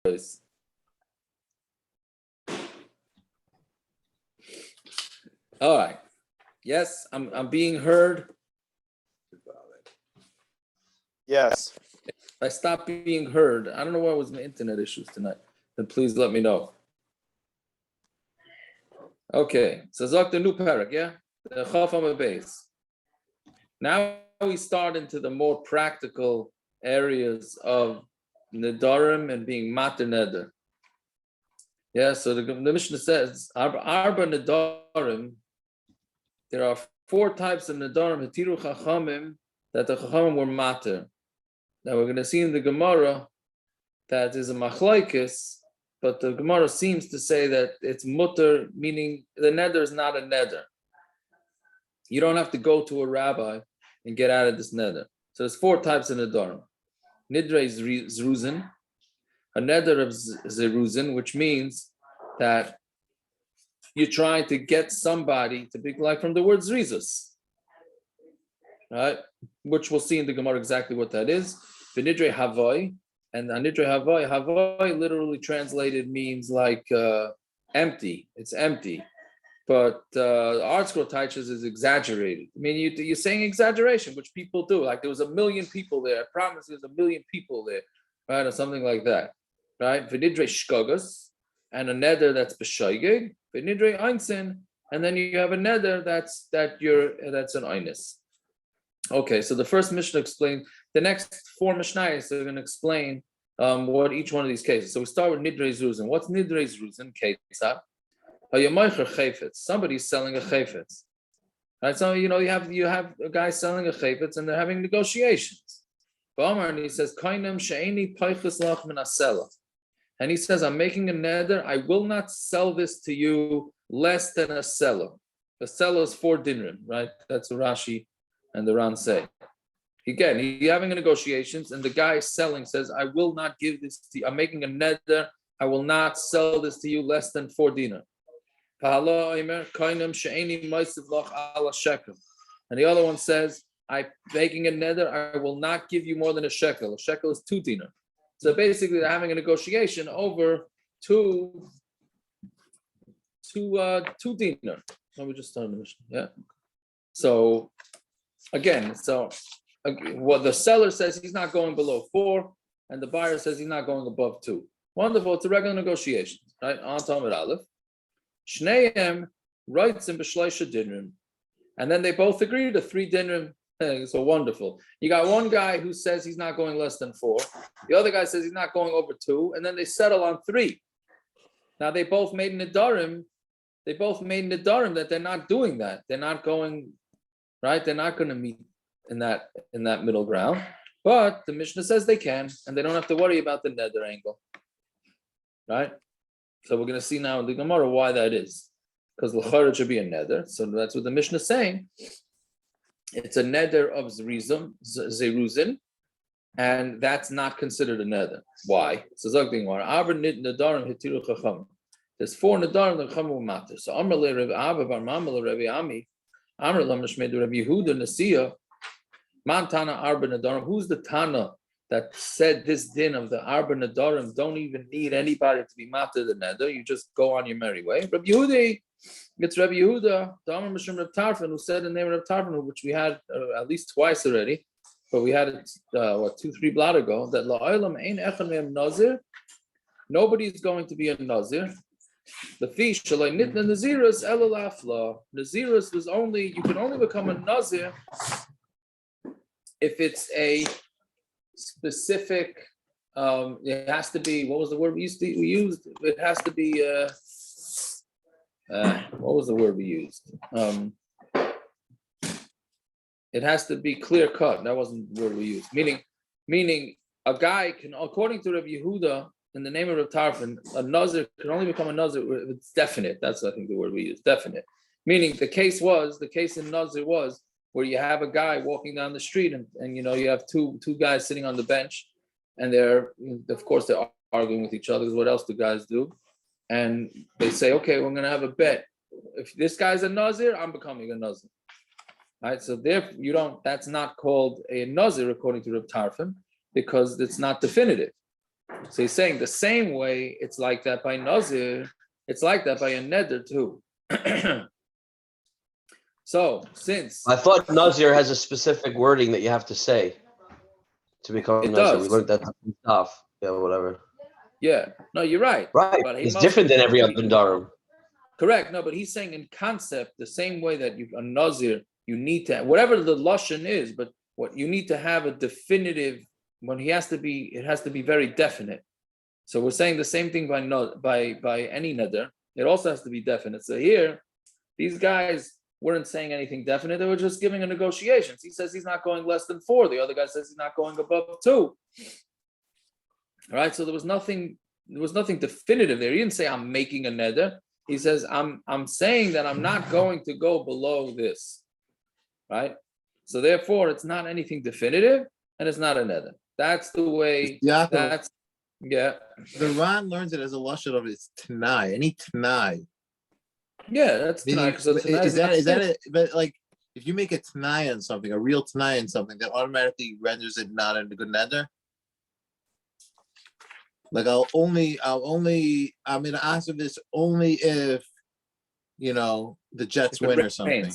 All right. Yes, I'm being heard. Yes. If I stop being heard, I don't know what was my internet issues tonight. Then please let me know. Okay, so Zok the new parak, yeah? The Chacham base. Now we start into the more practical areas of Nedarim and being mater neder. Yeah, so the Mishnah says, Arba Nedarim, there are 4 types of Nedarim, Hetiru Chachamim, that the Chachamim were mater. Now we're going to see in the Gemara that is a Machlokes, but the Gemara seems to say that it's mutter, meaning the neder is not a neder. You don't have to go to a rabbi and get out of this neder. So there's 4 types of nedarim. Nidre is zruzin, a neder of zeruzin, which means that you're trying to get somebody to be like from the word zrizus, right? Which we'll see in the Gemara exactly what that is. V'nidre havoi, and nidre havoi literally translated means like empty. It's empty. But art scroll teaches is exaggerated. I mean, you're saying exaggeration, which people do. Like there was 1 million people there. I promise there's 1 million people there, right? Or something like that, right? V'nidre shkogas, and a neder that's b'shoigeg. V'nidre einsin, and then you have a neder that's an einis. Okay, so the first Mishnah explained. The next 4 Mishnayos are going to explain what each one of these cases. So we start with nidre zruzin. What's nidre zruzin? Somebody's selling a chayfetz, right? So you have a guy selling a chayfetz, and they're having negotiations. And he says, and he says, I'm making a neder. I will not sell this to you less than a seller. A seller is 4 dinrim, right? That's what Rashi and the Ran say. Again, you're having a negotiations, and the guy selling says, I will not give this to you. I'm making a neder. I will not sell this to you less than 4 dinar. And the other one says, I'm making a neder, I will not give you more than a shekel. A shekel is 2 dinar. So basically, they're having a negotiation over 2 dinar. Let me just start the mission. Yeah. So again, what the seller says, he's not going below 4, and the buyer says he's not going above 2. Wonderful. It's a regular negotiation, right? On Talmud Aleph. Shneim writes in b'shleisha dinrim, and then they both agree to 3 dinrim. So wonderful. You got one guy who says he's not going less than 4. The other guy says he's not going over 2, and then they settle on 3. Now they both made nedarim. That they're not doing that. They're not going, right? They're not going to meet in that middle ground. But the Mishnah says they can, and they don't have to worry about the neder angle, right? So we're going to see now in the Gemara why that is. Because l'chara should be a neder. So that's what the Mishnah is saying. It's a neder of zeruzin, and that's not considered a neder. Why? So there's 4 nedarim that Chachamim will matter. So Amar le Rav Abba bar Mama le Rav Ami, Amar la Mishmedu Rav Yehudah Nasiya, Man Tana Arba Nedarim. Who's the Tana that said this din of the Arba Nedarim don't even need anybody to be matter the neder? You just go on your merry way. Rabbi Yehudah, it's Rabbi Yehudah, the Amar Mishum Rav Tarfon, who said the name of Rav Tarfon, which we had at least twice already, but we had it 2-3 blot ago. That la'olam ein echad mehem nazir. Nobody is going to be a nazir. The fish shalai nitna nazirus elul afla. Nazirus was only, you can only become a nazir if it's a specific, it has to be, what was the word we used? It has to be, what was the word we used? It has to be clear cut. That wasn't the word we used. Meaning a guy can, according to Rabbi Yehudah, in the name of Rav Tarfon, a nazir can only become a nazir if it's definite. That's, I think, the word we used, definite. Meaning the case in nazir was where you have a guy walking down the street and you have two guys sitting on the bench, and they're arguing with each other, because what else do guys do? And they say, okay, we're going to have a bet. If this guy's a nazir, I'm becoming a nazir. Right? So therefore, that's not called a nazir according to Reb Tarfon, because it's not definitive. So he's saying the same way it's like that by Nazir, it's like that by a neder too. So since I thought Nazir has a specific wording that you have to say to become it Nazir. does. We learned that stuff. Yeah, whatever. Yeah, no, you're right. Right. But It's different than every other Darim. Correct. No, but he's saying in concept, the same way that you a Nazir, you need to, whatever the Lashon is, but what you need to have a definitive, when he has to be, it has to be very definite. So we're saying the same thing by any neder. It also has to be definite. So here, these guys weren't saying anything definite. They were just giving a negotiation. He says he's not going less than 4. The other guy says he's not going above 2. All right. So there was nothing definitive there. He didn't say I'm making a neder. He says I'm saying that I'm not going to go below this. Right. So therefore, it's not anything definitive, and it's not a neder. That's the way. That's. Yeah. The Ran learns it as a lashon of it's Tanai, any Tanai. Yeah, that's Tanai. Is that it? But like, if you make a Tanai on something, a real Tanai on something, that automatically renders it not a good neder. Like I'm gonna ask for this only if, the Jets win or something.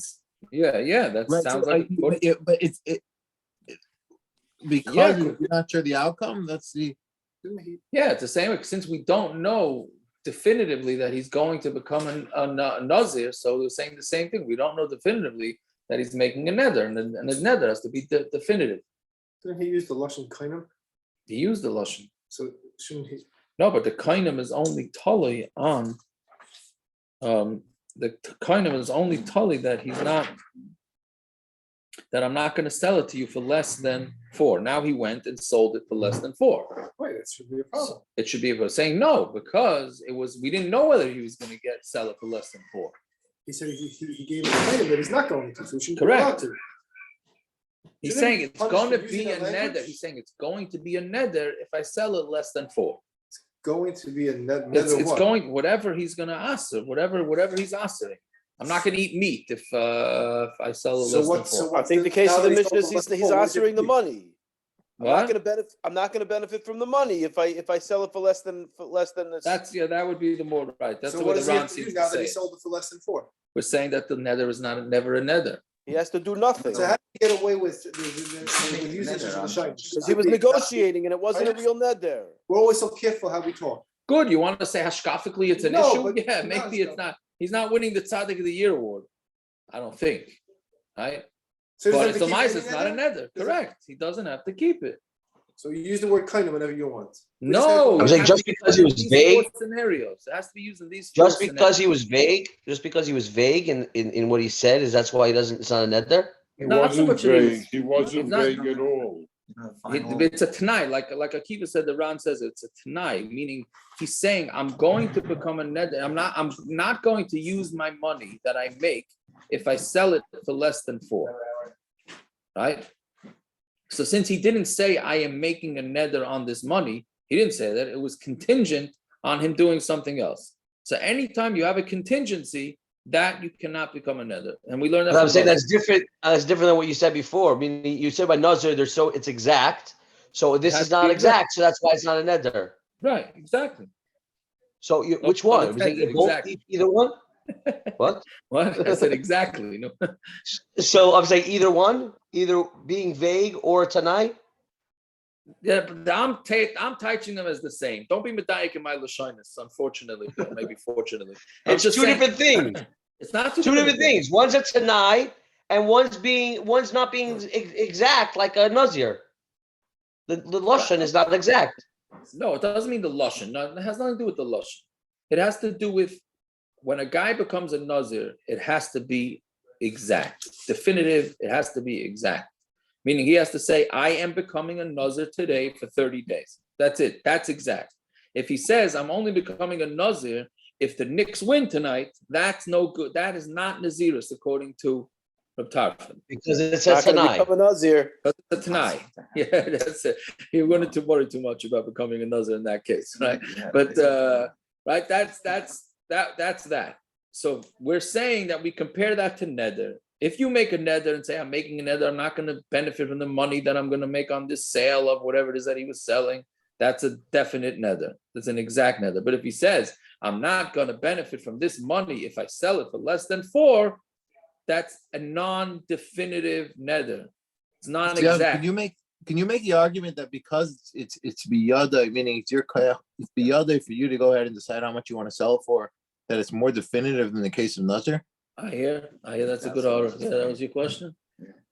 Yeah, that right, sounds so, like. But it's because you're not sure the outcome. That's the. Yeah, it's the same. Since we don't know definitively that he's going to become a Nazir, so we're saying the same thing. We don't know definitively that he's making a neder, and a neder has to be definitive. Didn't he use the lashon kainim? He used the lashon. So shouldn't he? No, but the kainim is only tali on. The kainim is only tali that he's not. That I'm not going to sell it to you for less than 4. Now he went and sold it for less than 4. Wait, that should be a problem. It should be a saying no, because we didn't know whether he was going to sell it for less than 4. He said he gave it a claim that he's not going to, so he shouldn't Correct. be allowed to. He's saying it's going to using be a that language? neder. He's saying it's going to be a neder if I sell it less than 4. Going to be a neder. It's going whatever he's going to answer, whatever he's answering. I'm not going to eat meat if I sell it less than 4. I think the case of the mishna is he's answering the money. I'm not going to benefit from the money if I sell it for less than this. That would be the more right. That's So the what way does the he Ran have to seems do to now that say he it. sold it for less than 4? We're saying that the neder is never a neder. He has to do nothing. So how did he get away with the usage of the shine? Because he was negotiating and it wasn't a real neder. We're always so careful how we talk. Good. You want to say hashkafically it's an No, issue? but Yeah, no, maybe it's it's not. He's not winning the Tzadik of the Year award. I don't think. Right? So he But doesn't it's a have to mice, keep it's not a neder. Correct. He doesn't have to keep it. So you use the word kind whenever you want. No. I'm saying it has just to be because he was these vague. 4 scenarios. It has to be used in these Just 4 because he was vague, in what he said, is that's why it's not a neder? He Not so wasn't much vague. He wasn't It's not- vague at all. It's a Tanai, like Akiva said, the Ran says it's a Tanai, meaning he's saying I'm going to become a neder. I'm not going to use my money that I make if I sell it for less than 4. Right? So since he didn't say I am making a neder on this money, he didn't say that. It was contingent on him doing something else. So anytime you have a contingency, that you cannot become a neder. And we learned that. But I'm saying that's different. That's different than what you said before. I mean, you said by Nazir, it's exact. So this is not exact. So that's why it's not a neder. Right, exactly. So which one? Was it Exactly. either one? What? What? I said exactly. No. So I'm saying either one, either being vague or Tanai. Yeah, but I'm teaching them as the same. Don't be medayik in my lashonis, unfortunately, or maybe fortunately. It's just two saying- different things. It's not Two different things. One's a Tanai, and one's not being exact like a Nazir. The lashon is not exact. No, it doesn't mean the lashon. No, it has nothing to do with the lashon. It has to do with when a guy becomes a nazir. It has to be exact, definitive. It has to be exact. Meaning he has to say, I am becoming a nazir today for 30 days. That's it. That's exact. If he says, I'm only becoming a nazir if the Knicks win tonight, that's no good. That is not nazirus according to Reb Tarfon. Because it's a Not going to Tanai. become a nazir. That's a Tanai. Yeah, that's it. You're going to worry too much about becoming a nazir in that case, right? But right, that's that. So we're saying that we compare that to neder. If you make a neder and say, I'm making a neder, I'm not going to benefit from the money that I'm going to make on this sale of whatever it is that he was selling. that's a definite neder. That's an exact neder. But if he says, I'm not going to benefit from this money if I sell it for less than 4, that's a non-definitive neder. It's non-exact. Can you make the argument that because it's biyada, meaning it's it's biyada for you to go ahead and decide how much you want to sell it for, that it's more definitive than the case of nazir? I hear that's a good order. Yeah, that was your question.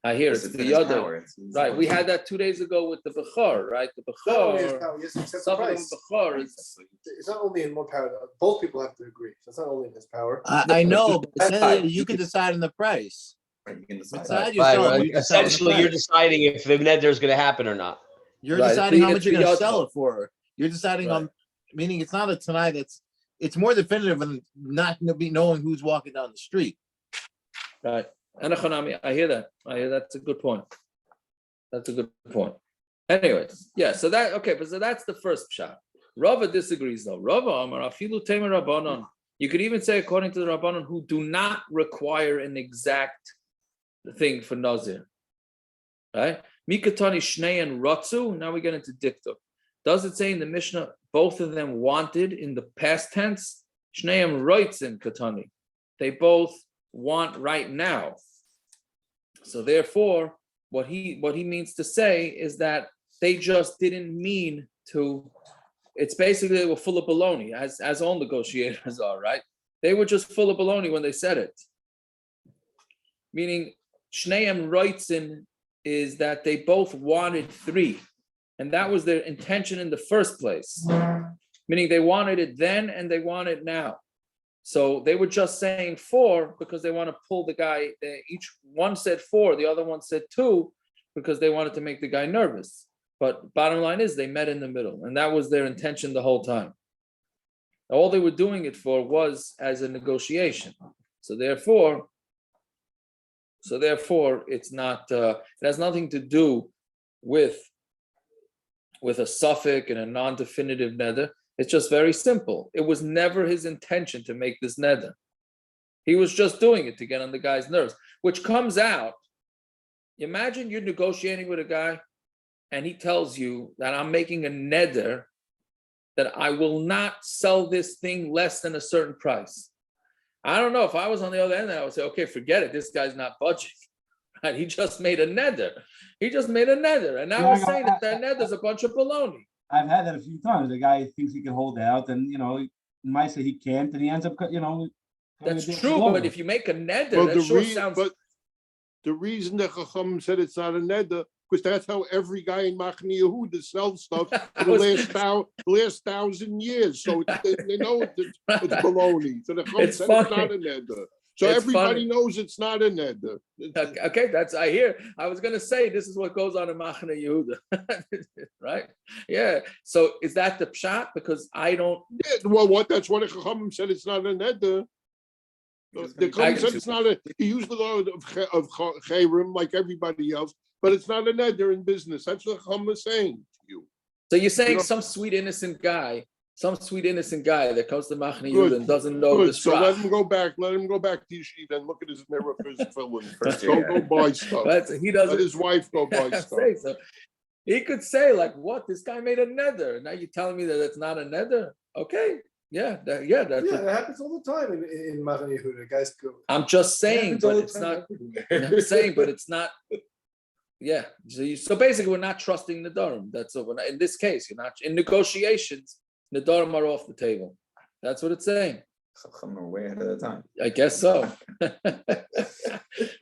I hear it's in the his other. power. It's Right, we had that 2 days ago with the Bechor, right? The Not only his Bechor, power, he has to accept the some of them price. Bechor is It's not only in one power. Both people have to agree. So it's not only in his power. I know, but decide. you can decide on the price. Right, you can decide. Decide yourself. Right. You decide on the Essentially, you're price. deciding if the neder is going to happen or not. You're Right, deciding how it's much you're going to biyada. sell it for. You're deciding Right. on, meaning it's not a tonight. It's more definitive than not knowing who's walking down the street. right. Anachanami, I hear that. That's a good point. That's a good point. Anyways, yeah. So that's the first pshat. Rava disagrees though. Rava Amar afilu temer rabbanon. You could even say according to the rabbanon who do not require an exact thing for nazir. Right? Mikatani shnei and ratzu. Now we get into diktuk. Does it say in the Mishnah both of them wanted in the past tense? Shneim roitzin katani. They both want right now. So therefore, what he means to say is that they just didn't mean to. It's basically they were full of baloney, as all negotiators are, right? They were just full of baloney when they said it. Meaning, shneim roitzin is that they both wanted 3, and that was their intention in the first place. Meaning they wanted it then and they want it now. So they were just saying 4 because they want to pull the guy. Each one said 4, the other one said 2 because they wanted to make the guy nervous. But bottom line is they met in the middle, and that was their intention the whole time. All they were doing it for was as a negotiation. So therefore, it's not. It has nothing to do with a safek and a non-definitive neder. It's just very simple. It was never his intention to make this neder. He was just doing it to get on the guy's nerves, which comes out. Imagine you're negotiating with a guy and he tells you that I'm making a neder that I will not sell this thing less than a certain price. I don't know if I was on the other end, I would say, okay, forget it. This guy's not budging. Right? He just made a neder. And now we're saying that neder is a bunch of baloney. I've had that a few times. The guy thinks he can hold out, and he might say he can't, and he ends up, That's true, but if you make a neder, that sure sounds. But the reason that Chachamim said it's not a neder, because that's how every guy in Machne Yehudah sells stuff for the last 1,000 years. So they know it's baloney. So the Chachamim said it's not a neder. So everybody knows it's not a neder. Okay, I hear. I was going to say this is what goes on in Machne Yehudah, right? Yeah. So is that the pshat? Because I don't. Yeah, well, that's what the Chachamim said. It's not a neder. The Chachamim said it's not a. He used the law of chayrim like everybody else, but it's not a neder in business. That's what Chachamim is saying to you. So you're saying some sweet innocent guy that comes to Machne Yehudah and doesn't know this. So let him go back. Let him go back to Yeshiva and look at his mirror for his tefillin first. Go buy stuff. He doesn't. Let his wife go buy stuff. So. He could say like, "What? This guy made a neder. Now you're telling me that it's not a neder?" Okay, that happens all the time in Machne Yehudah. Guys go. I'm just saying, but it's not. I'm saying, but it's not. Yeah. So basically, we're not trusting Nedarim. That's over. In this case, you're not in negotiations. Nedarim are off the table. That's what it's saying. Chachamim are way ahead of the time. I guess so.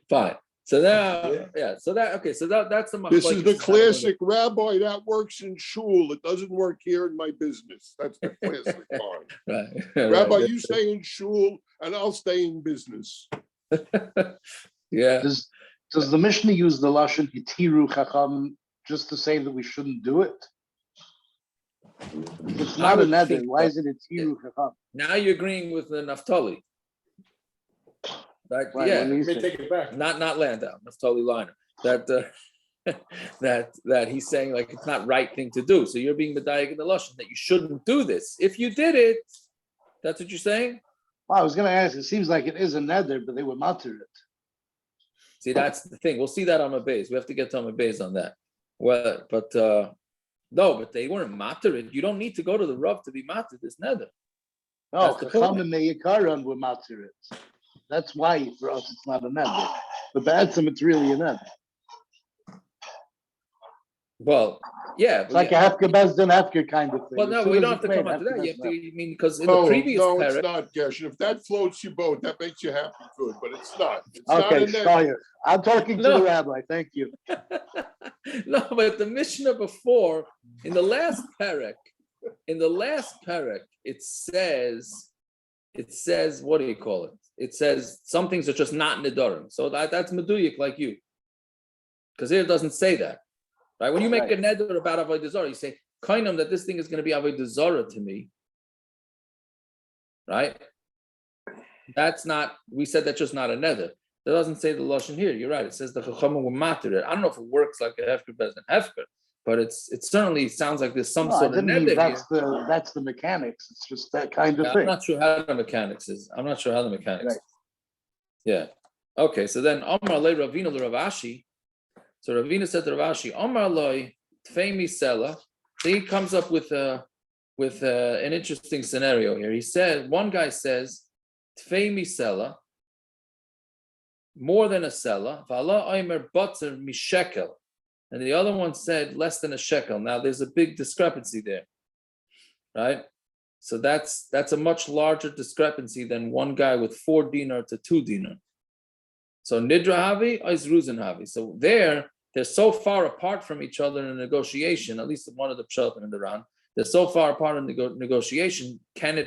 Fine. So now, So that's the Machlokes. This is the classic rabbi that works in shul. It doesn't work here in my business. That's the classic part. Right. Rabbi, you stay in shul and I'll stay in business. Yeah. Does the Mishnah use the lashon hitiru chacham just to say that we shouldn't do it? If it's not a neder, why is it hitiru chacham? Now you're agreeing with the Naftali. Right? Right, Yeah. You may take it back. Not Landau. Naftali Liner. That he's saying like it's not right thing to do. So you're being medayik in the lashon that you shouldn't do this. If you did it, that's what you're saying. Well, I was going to ask. It seems like it is a neder, but they would not do it. See, that's the thing. We'll see that on my base. We have to get to my base on that. Well, but No, but they weren't materit. You don't need to go to the Rav to be matir this neder. No, That's the point. Chachamim Me'ikaran were matir it. That's why for us it's not a neder. But Ba'atzim it's really a neder. Well, yeah. It's like a hefker bezdin hefker kind of thing. Well, no, As soon we as don't have it's to come made, on to that. hefker You have to, bezdin I mean, because in the No, previous no, it's parak, not, Gershon. If that floats your boat, that makes you happy, good, but it's not. It's hefker. not Okay, a neder. Shtayer. I'm talking to No. the rabbi. Thank you. no, but the Mishnah before, in the last parak, it says, what do you call it? It says some things are just not nedarim. So that's meduyik like you. Because here it doesn't say that. Right? When you make a neder about avodah zarah, you say, kainam, that this thing is going to be avodah zarah to me. Right? That's not, we said that's just not a neder. That doesn't say the lashon here. You're right. It says the chachamim will matter it. I don't know if it works like a hefker bezin hefker, but it certainly sounds like there's some No, I sort of didn't mean neder. that's the mechanics. It's just that kind of I'm thing. not sure how the mechanics is. Right. Yeah. Okay. So then Omar le Ravina le Ravashi. So Ravina said to Ravashi, Omar loy tfei sela. So he comes up with an interesting scenario here. He said, one guy says, tfei sela, more than a sela, v'ala oimer batzer mishekel, and the other one said less than a shekel. Now there's a big discrepancy there, right? So that's a much larger discrepancy than one guy with 4 dinar to 2 dinar. So nidra havi is ruzin havi. So they're so far apart from each other in a negotiation. At least one of the pshatim in the Ran, they're so far apart in negotiation. Can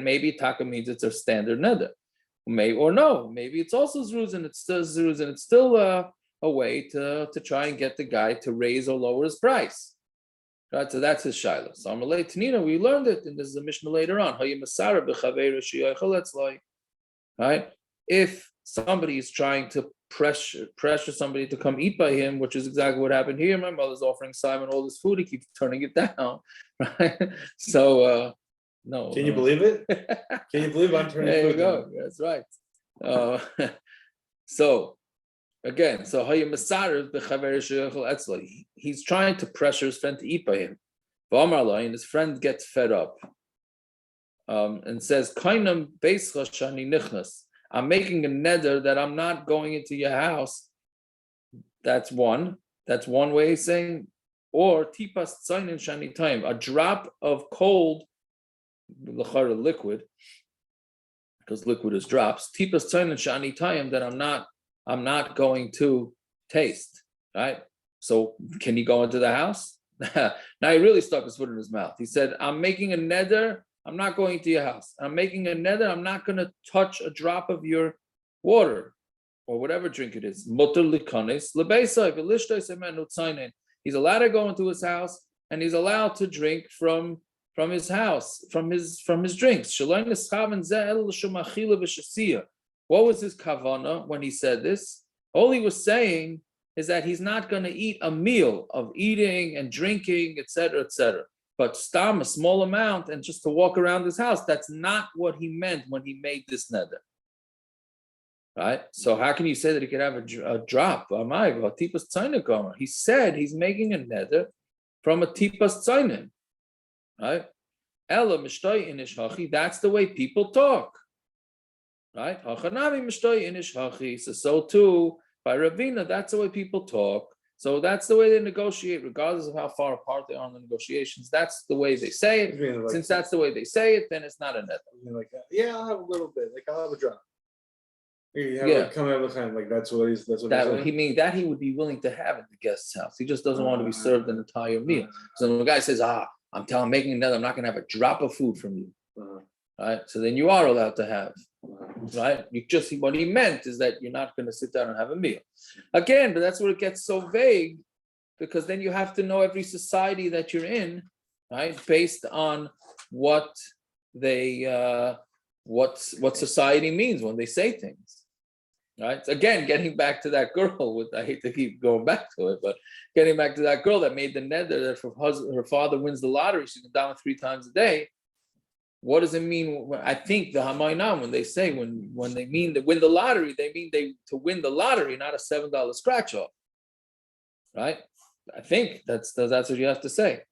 maybe taka means it's a standard neder, maybe or no? Maybe it's also zruzin. It's still zruzin. It's still a way to try and get the guy to raise or lower his price. Right, so that's his shaila. So Amalei Tanina, we learned it, and this is a Mishnah later on. Right, if somebody is trying to pressure somebody to come eat by him, which is exactly what happened here. My mother's offering Simon all this food; he keeps turning it down. Right, so no. Can you believe it? Can you believe I'm turning? There you go. Down? That's right. So. Again, so he's trying to pressure his friend to eat by him. And his friend gets fed up and says, I'm making a neder that I'm not going into your house. That's one way he's saying. Or tipas tzainin shani time, a drop of cold liquid, because liquid is drops. Tipas tzainin shani time that I'm not going to taste, right? So can he go into the house? Now he really stuck his foot in his mouth. He said, I'm making a neder, I'm not going to your house. I'm making a neder, I'm not going to touch a drop of your water or whatever drink it is. He's allowed to go into his house and he's allowed to drink from his house, from his drinks. What was his kavana when he said this? All he was saying is that he's not going to eat a meal of eating and drinking, etc., etc. But stam, a small amount, and just to walk around his house, that's not what he meant when he made this neder. Right? So how can you say that he could have a drop? He said he's making a neder from a tipas tzainim. Right? That's the way people talk. Right? So too, by Ravina, that's the way people talk. So that's the way they negotiate, regardless of how far apart they are in the negotiations. That's the way they say it. Since that's the way they say it, then it's not a net. Like, yeah, I'll have a little bit. Like, I'll have a drop. Come out of the time. Like, that's what he's he would be willing to have at the guest's house. He just doesn't want to be served an entire meal. So when the guy says, I'm making another, I'm not going to have a drop of food from you. Right? So then you are allowed to have. Right? What he meant is that you're not going to sit down and have a meal. Again, but that's where it gets so vague, because then you have to know every society that you're in, right? Based on what society means when they say things. Right? Again, getting back to that girl I hate to keep going back to it, but getting back to that girl that made the neder that if her father wins the lottery, she can down 3 times a day. What does it mean? I think the Hamaynam, when they say when they mean to win the lottery, they mean to win the lottery, not a $7 scratch off, right? I think that's what you have to say.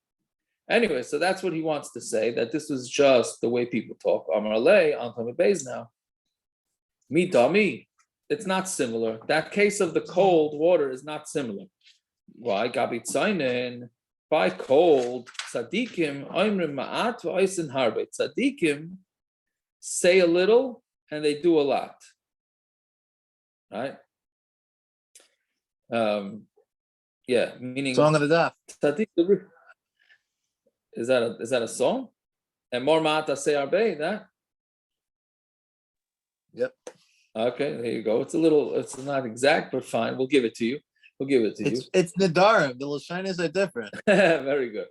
Anyway, so that's what he wants to say, that this was just the way people talk. Amar lei, Antam Beis now. Mi dami. It's not similar. That case of the cold water is not similar. Why? Gabitzainen, by cold, tzadikim, oimrim ma'at v'oisin harbe. Tzadikim say a little and they do a lot. Right? Yeah, meaning Song of the Daf. Tzadik, is that a song? And more ma'ata say arbe, that? Yep. Okay, there you go. It's not exact, but fine. We'll give it to you. It's Nedarim. The Lashonos are different. Very good.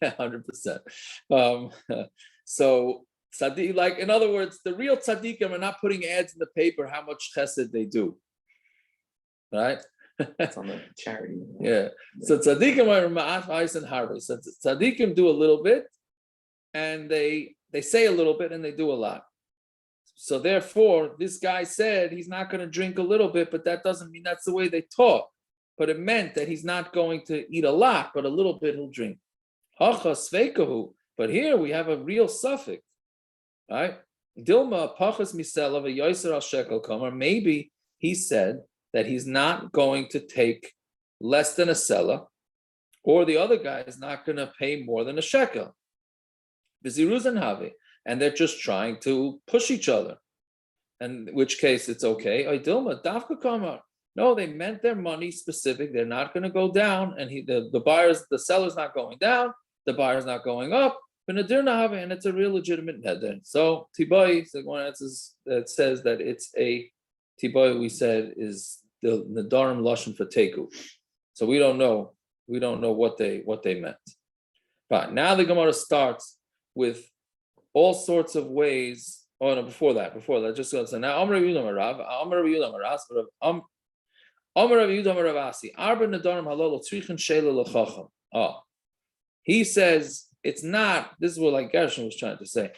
100%. So tzadik, like in other words, the real tzaddikim are not putting ads in the paper how much chesed they do. Right? It's on the charity. Yeah. So tzaddikim are ma'at v'ais and harvey. So tzaddikim do a little bit, and they say a little bit, and they do a lot. So therefore, this guy said he's not going to drink a little bit, but that doesn't mean that's the way they talk. But it meant that he's not going to eat a lot, but a little bit he'll drink. But here we have a real safek, right? Dilma pachas misela v'yoser al shekel kamer. Maybe he said that he's not going to take less than a sela, or the other guy is not going to pay more than a shekel. B'ziruz have. And they're just trying to push each other. And in which case it's okay. No, they meant their money specific. They're not going to go down. And the seller's not going down. The buyer's not going up. And it's a real legitimate neder. So Tibai, it says that it's a Tibai, we said, is the Nedarim Lashon for Teku. So we don't know what they meant. But now the Gemara starts with all sorts of ways. Oh no! Before that, just so now, Amar Yehudah Marav, Amar Yehudah Maras, Amar Yehudah Maravasi, Arba Nedarim Halol Tzrichen Sheila LeChacham. Oh, he says it's not. This is what like Gershon was trying to say.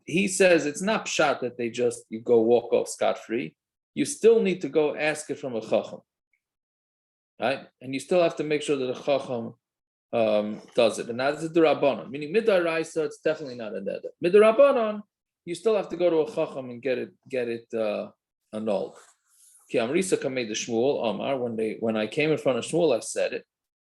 He says it's not pshat that you go walk off scot free. You still need to go ask it from a Chacham, right? And you still have to make sure that a Chacham does it, and that's the Rabbanon. Meaning midaraisa, it's definitely not a neder. Midarabanon, you still have to go to a chacham and get it annulled. Ki amrisa kamei the Shmuel Amar. When I came in front of Shmuel, I said it.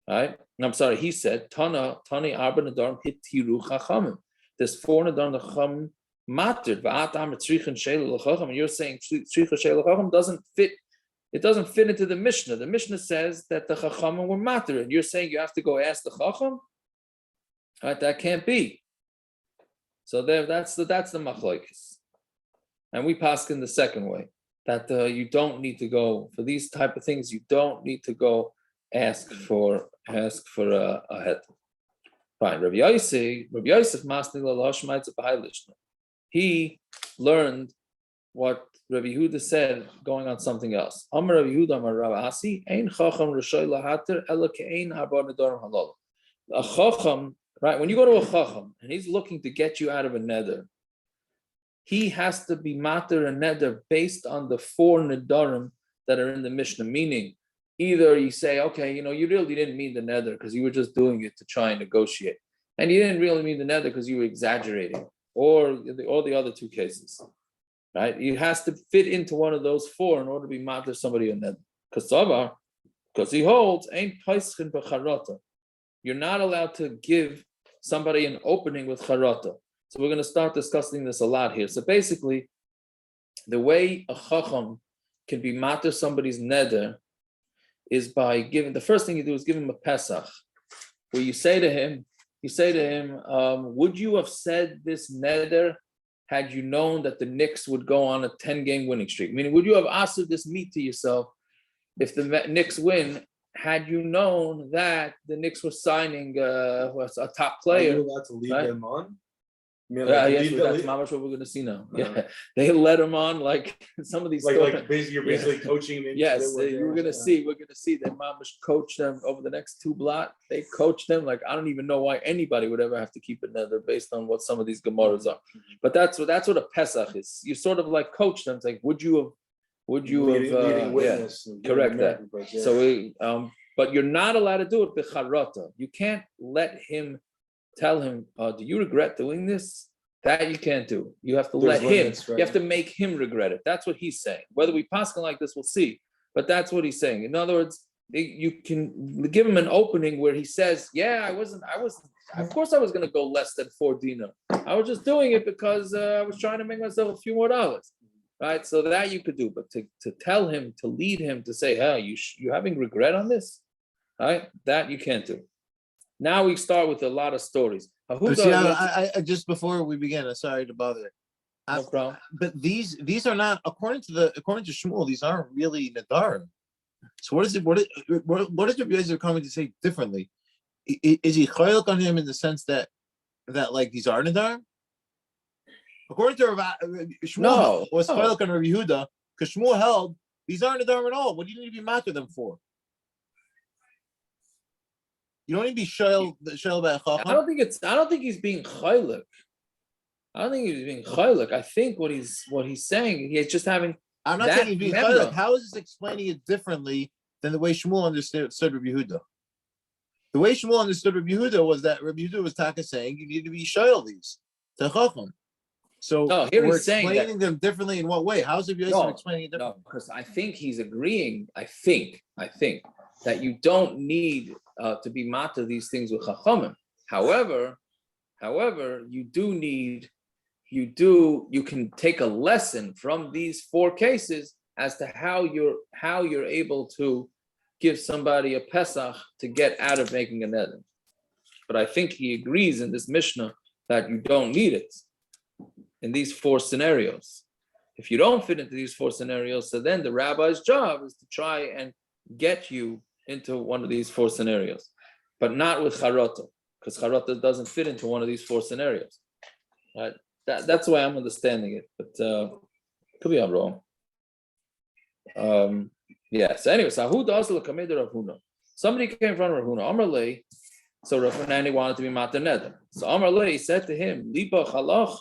Right? And I'm sorry. He said Tani arba nedarim hitiru chachamim. There's 4 nedarim the chacham mattered. Va'at amr tzrichen sheila l'chacham. And you're saying tzrichen sheila l'chacham doesn't fit. It doesn't fit into the Mishnah. The Mishnah says that the Chachamim were matter, and you're saying you have to go ask the Chacham? Right, that can't be. So that's the Machlokes. And we pass in the second way, that you don't need to go, for these type of things, you don't need to go ask for a head. Fine. Rabbi Yosef Masni Lalosh Maitzah B'Hailishna. He learned what Rabbi Yehudah said, going on something else. Amar Rabbi Yehudah Amar Rav Asi, Ein Chacham Rishoi Lahater Ela Ke'ein Arba Nedarim Halal. A Chacham, right? When you go to a Chacham and he's looking to get you out of a neder, he has to be mater a neder based on the 4 nedarim that are in the Mishnah. Meaning, either you say, okay, you really didn't mean the neder because you were just doing it to try and negotiate, and you didn't really mean the neder because you were exaggerating, or the other 2 cases. Right, it has to fit into one of those 4 in order to be matter somebody in that. Because he holds ain't paischin b'charata. You're not allowed to give somebody an opening with charata. So we're going to start discussing this a lot here. So basically, the way a chacham can be matter somebody's neder is by giving. The first thing you do is give him a pesach, where you say to him, would you have said this neder had you known that the Knicks would go on a 10-game winning streak? Meaning, would you have asked this meat to yourself if the Knicks win, had you known that the Knicks were signing a top player? Are you allowed to leave them on? Yes, that's mamash what we're going to see now. Yeah, they let him on like some of these. Like basically, you're basically coaching them. Yes, we're going to see. We're going to see that mamash coach them over the next 2 blocks. They coach them like I don't even know why anybody would ever have to keep it neder based on what some of these gemaras are. But that's what a pesach is. You sort of like coach them. It's like, would you have? Leading witness. Correct that. Yeah. So But you're not allowed to do it b'charata. You can't let him tell him, do you regret doing this? That you can't do. You have to There's let him, limits, right? you have to make him regret it. That's what he's saying. Whether we pass on like this, we'll see. But that's what he's saying. In other words, you can give him an opening where he says, yeah, of course I was going to go less than 4 dinar. I was just doing it because I was trying to make myself a few more dollars. Right? So that you could do. But to tell him, to lead him, to say, hey, you having regret on this? Right? That you can't do. Now we start with a lot of stories. But see, I just before we begin, I'm sorry to bother. No problem. But these are not according to Shmuel. These aren't really neder. So what is it? What is Rabbi Yosi coming to say differently? Is he chaylik on him in the sense that like these are neder? According to Shmuel, was chaylik on Rabbi Yehudah because Shmuel held these aren't neder at all. What do you need to be mad to them for? You don't need to be shayl by a chacham. I don't think he's being chaylik. I don't think he's being chaylik. I think what he's saying, he's just having. I'm not saying he's being chaylik. How is this explaining it differently than the way Shmuel understood Rabbi Yehudah? The way Shmuel understood Rabbi Yehudah was that Rabbi Yehudah was taka saying you need to be shayl these to chacham. So here we're he's saying explaining them differently in what way? How is Rabbi Yosi explaining it differently? No, because I think he's agreeing. I think that you don't need to be mata these things with Chachamim. However, you can take a lesson from these 4 cases as to how you're able to give somebody a Pesach to get out of making a neder. But I think he agrees in this Mishnah that you don't need it in these 4 scenarios. If you don't fit into these 4 scenarios, so then the rabbi's job is to try and get you into one of these 4 scenarios, but not with charata, because charata doesn't fit into one of these 4 scenarios. Right? That's the way I'm understanding it, but could be I'm wrong. So anyway, somebody came in front of Rav Huna. Amar lei, so Rav Huna wanted to be mata neder. So Amar lei said to him, Liba chalach,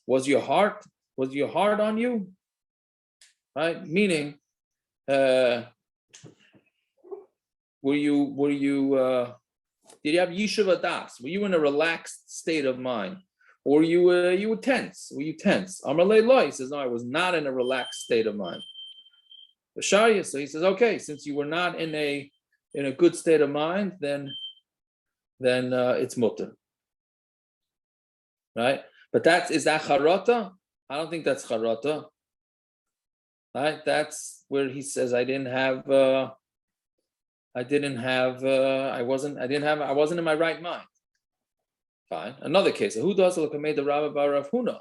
was your heart on you? Right? Meaning, were you did you have yeshiva das? Were you in a relaxed state of mind? Or you were tense? Were you tense? Amar lei lo, he says, no, I was not in a relaxed state of mind. So he says, okay, since you were not in a good state of mind, then it's mutter. Right? But is that charata? I don't think that's charata. Right? That's where he says I wasn't in my right mind. Fine. Another case. Who does look made the Rabbi Bar Rav Huna?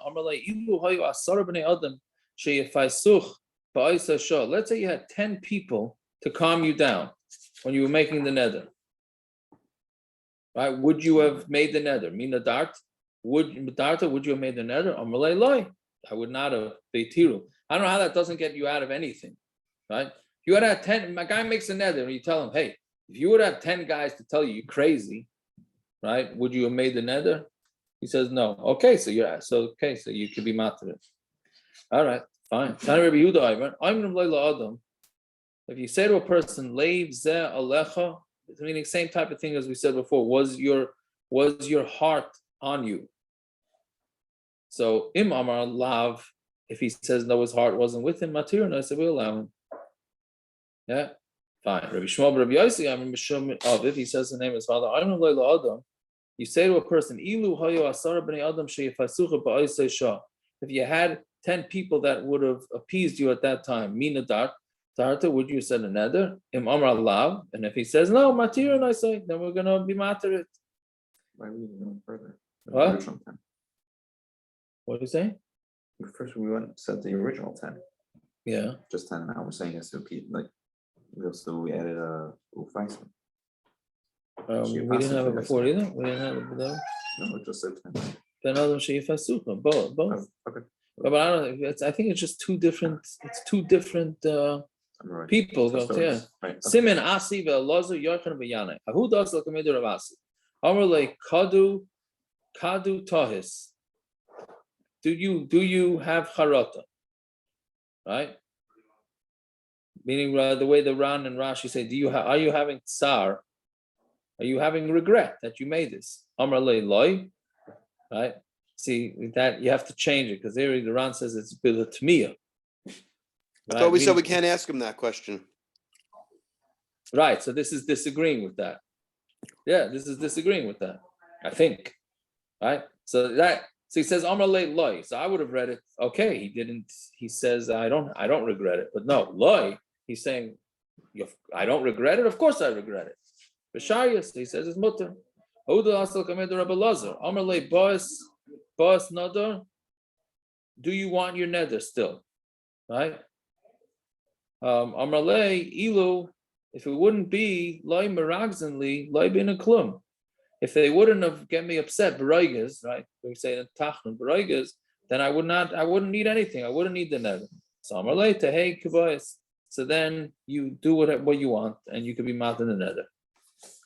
Let's say you had 10 people to calm you down when you were making the neder. Right? Would you have made the neder? Mina dart? Would you have made the neder? I would not have. Beitiru. I don't know how that doesn't get you out of anything. Right? If you would have 10, my guy makes a neder and you tell him, hey, if you would have 10 guys to tell you you're crazy, right? Would you have made the neder? He says no. Okay, so you could be matter. All right, fine. If you say to a person, "Leiv zeh alecha," it's meaning same type of thing as we said before. Was your heart on you? So im amar lav. If he says no, his heart wasn't with him, matir, no, so we allow him. Yeah, fine. Rabbi Shmuel, Rabbi Yosi, I'm Mishum of if he says the name of his father, I'm Adam. You say to a person, Ilu hayo asara b'nei adam sheyifasucha ba'oisei shah. If you had 10 people that would have appeased you at that time, mina darta, would you send a neder? Im amar lav, and if he says no, matir, and I say, then we're gonna be matir it. Why are we even going further? What? Original 10. What do you say? First, we said the original 10. Yeah. Just 10. Now we're saying it's repeat. Like, we added a ufais. We didn't have it before either. We didn't have it before. No, it just said 10. Ben adam sheyifasucha, both. Oh, okay. But I don't know. I think it's just two different. It's two different Right. people. So Yeah. right. Simen asi ve'alozu yochan v'yanei. Who does like a midur of asi? Amrle kadu tahis. Do you have charata? Right. meaning the way the Ran and Rashi say, are you having tsar? Are you having regret that you made this? Amar loy, right? See that you have to change it because there the Ran says it's bilatmiya. I thought we said we can't ask him that question. Right. So this is disagreeing with that. Yeah, this is disagreeing with that. I think. Right. So he says Amar loy. So I would have read it. Okay, he didn't. He says I don't regret it. But no, loy. He's saying I don't regret it. Of course I regret it. B'shayus, he says it's mutter. Yehudah asal kamed Rabbi Lazar. Amar le boss neder. Do you want your neder still? Right? Amar le ilu. If it wouldn't be loy meragzenli loy bin a klum. If they wouldn't have get me upset, b'roigas, right? We say in tachnun b'roigas, then I wouldn't need anything. I wouldn't need the neder. So Amar le tehei kavayis. So then you do what you want, and you could be mat in the neder.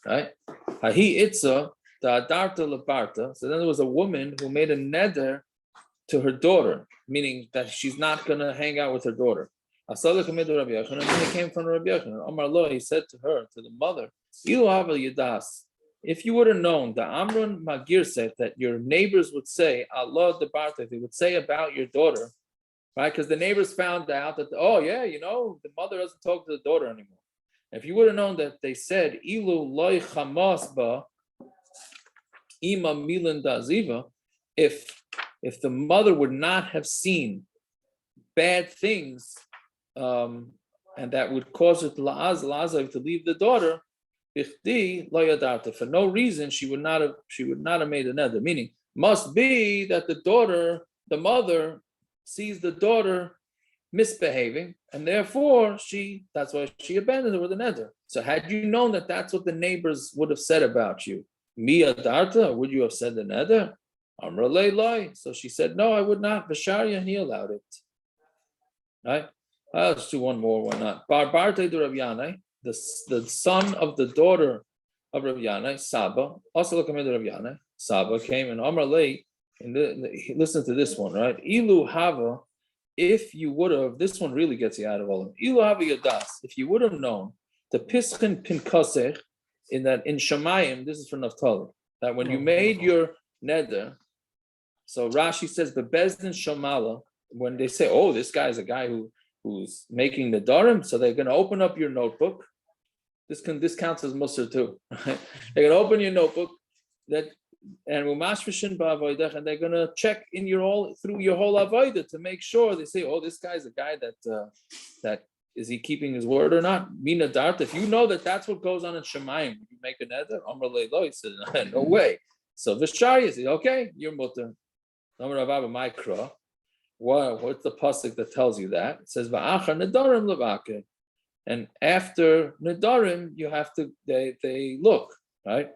Right? Hahi itza the adarta lebarta. So then there was a woman who made a neder to her daughter, meaning that she's not gonna hang out with her daughter. And then he came from Rabbi Yochanan. Amar lo, he said to her, to the mother, if you would have known the Amrun Magir said that your neighbors would say, Allah the Barta, they would say about your daughter, right? Because the neighbors found out that, the mother doesn't talk to the daughter anymore. If you would have known that they said, Ilu loy chamas ba ima milan daziva, if the mother would not have seen bad things, and that would cause her to to leave the daughter, for no reason she would not have made a neder. Meaning, must be that the mother sees the daughter misbehaving, and therefore that's why she abandoned her with a neder. So had you known that that's what the neighbors would have said about you, Mia Darta, would you have said the neder? Amra loy. So she said, no, I would not. Basharia, and he allowed it. Right? Let's do one more, why not? Barbarte de Rav Yanai, the son of the daughter of Rav Yanai, Saba, also look at Rav Yanai. Saba came and Amra lay, and listen to this one, right? Ilu Hava. If you would have, this one really gets you out of all of them. Ilu Hava Yadas, if you would have known the Pischin Pinkasech in Shemayim, this is for Naphtali, that when you made your neder, so Rashi says the Bezdin Shamala, when they say, oh, this guy is a guy who's making nedarim, so they're going to open up your notebook. This counts as musar too. Right? They're going to open your notebook and they're going to check in through your whole avodah to make sure. They say, oh, this guy's a guy that is he keeping his word or not? Mina dart. If you know that that's what goes on in Shemayim, you make a neder. Amar leilo. He said, no way. So Vishari says, okay, you're mutar. Amar Rabba Mikra. What's the pasuk that tells you that? It says va'achar nedarim levake, and after nedarim you have to they look, right.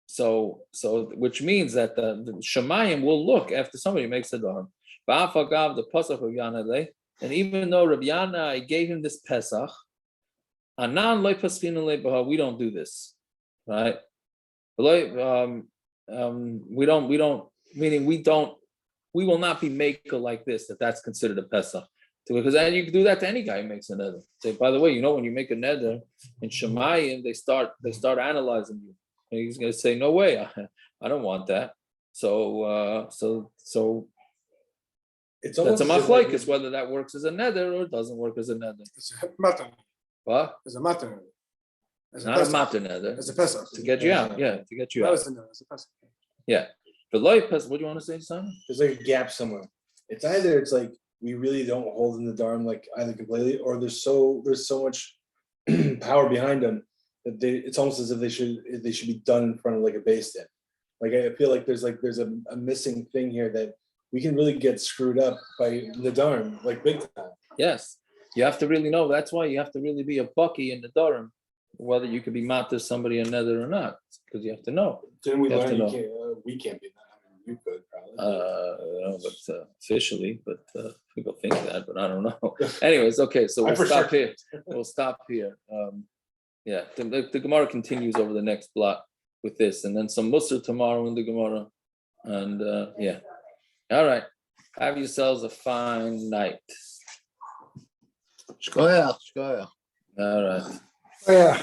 So which means that the Shemayim will look after somebody makes a nedarim. Va'afagav the pasuk of Yanai, and even though Rabbi Yanai gave him this Pesach, anan loy paschinu lebaha, we don't do this, right? We don't. Meaning we will not be maker like this, that's considered a Pesach. Because then you can do that to any guy who makes a neder. Say, by the way, when you make a neder in Shemayim, they start analyzing you. And he's going to say, no way, I don't want that. So it's that's a machlokes whether that works as a neder or it doesn't work as a neder. It's a matter. What? It's a matter. It's not a matter neder. It's a Pesach. To get you out, yeah, to get you out. It's a Pesach. Yeah. But what do you want to say, Simon? There's like a gap somewhere. It's either like we really don't hold in the darm like either completely, or there's so much power behind them that it's almost as if they should be done in front of like a base stand. Like I feel like there's a missing thing here that we can really get screwed up by the darm, like big time. Yes, you have to really know. That's why you have to really be a bucky in the darm, whether you could be matter somebody a nether or not, because you have to know. Didn't we learn we can't be that? You could probably. But officially, but people think that, but I don't know. Anyways, okay, so we'll stop here. We'll stop here. The Gemara continues over the next block with this, and then some Musar tomorrow in the Gemara, and All right. Have yourselves a fine night. Shkoyach, shkoyach. All right. Oh, yeah.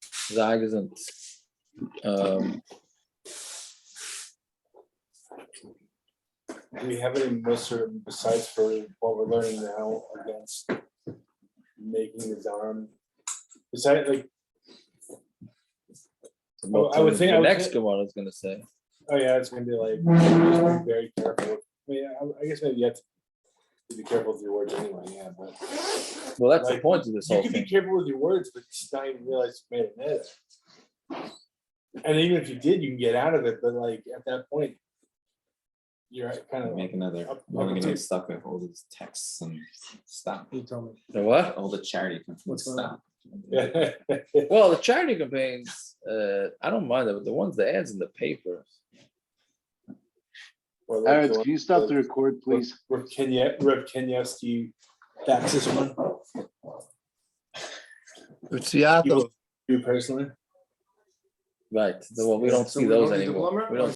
Sei gesund. Do we have any muster besides for what we're learning now against making the darm? Besides, like, I would think the I would next think- Gemara is going to say. oh yeah, it's gonna be like just be very careful. I mean, I guess maybe you have to be careful with your words anyway. Yeah, but Well, that's the like, point of this you whole can thing. be careful with your words, but just not even realize you made a neder. And even if you did, you can get out of it. But like at that point, you're kind of Make another, Up- we're gonna up get to- stuck with all these texts and stop. You tell me. The what? All the charity comes from What's going on? stop. Well, the charity campaigns, I don't mind it, but the ones the ads in the paper. Or like Aaron, the can you stop one- the record, please? Reb Kenyevsky fax this one. It's Yaakov. You personally? Right. Well, we don't So see we don't those need the anymore. plumber? We don't